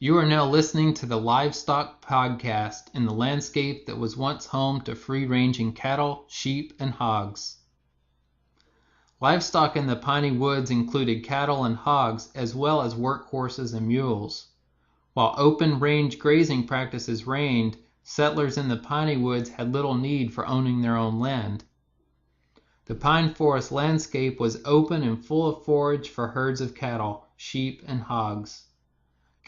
You are now listening to the Livestock podcast in the landscape that was once home to free-ranging cattle, sheep, and hogs. Livestock in the piney woods included cattle and hogs as well as workhorses and mules. While open-range grazing practices reigned, settlers in the piney woods had little need for owning their own land. The pine forest landscape was open and full of forage for herds of cattle, sheep, and hogs.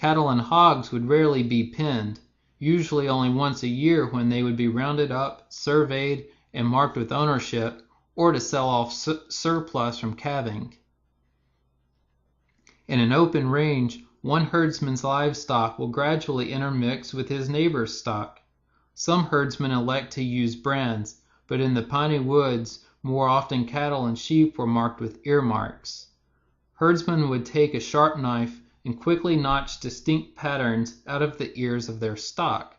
Cattle and hogs would rarely be penned, usually only once a year when they would be rounded up, surveyed, and marked with ownership, or to sell off surplus from calving. In an open range, one herdsman's livestock will gradually intermix with his neighbor's stock. Some herdsmen elect to use brands, but in the piney woods, more often cattle and sheep were marked with earmarks. Herdsmen would take a sharp knife and quickly notch distinct patterns out of the ears of their stock.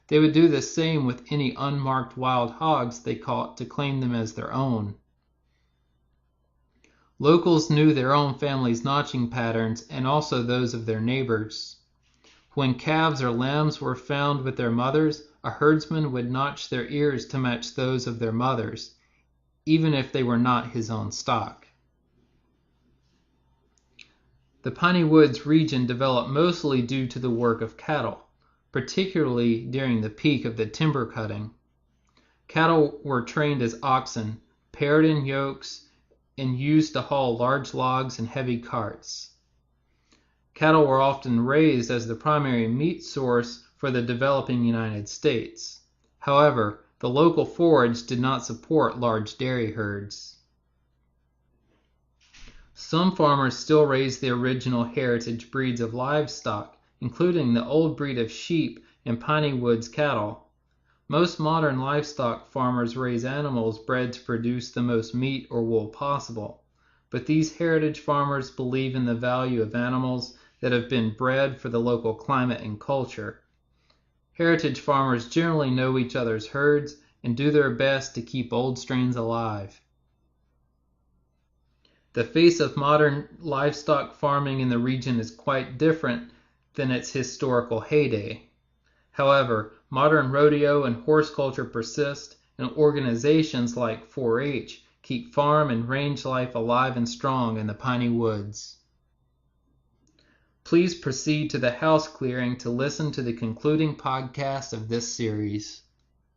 They would do the same with any unmarked wild hogs they caught to claim them as their own. Locals knew their own family's notching patterns and also those of their neighbors. When calves or lambs were found with their mothers, a herdsman would notch their ears to match those of their mothers, even if they were not his own stock. The piney woods region developed mostly due to the work of cattle, particularly during the peak of the timber cutting. Cattle were trained as oxen, paired in yokes, and used to haul large logs and heavy carts. Cattle were often raised as the primary meat source for the developing United States. However, the local forage did not support large dairy herds. Some farmers still raise the original heritage breeds of livestock, including the old breed of sheep and piney woods cattle. Most modern livestock farmers raise animals bred to produce the most meat or wool possible, but these heritage farmers believe in the value of animals that have been bred for the local climate and culture. Heritage farmers generally know each other's herds and do their best to keep old strains alive. The face of modern livestock farming in the region is quite different than its historical heyday. However, modern rodeo and horse culture persist, and organizations like 4-H keep farm and range life alive and strong in the piney woods. Please proceed to the house clearing to listen to the concluding podcast of this series.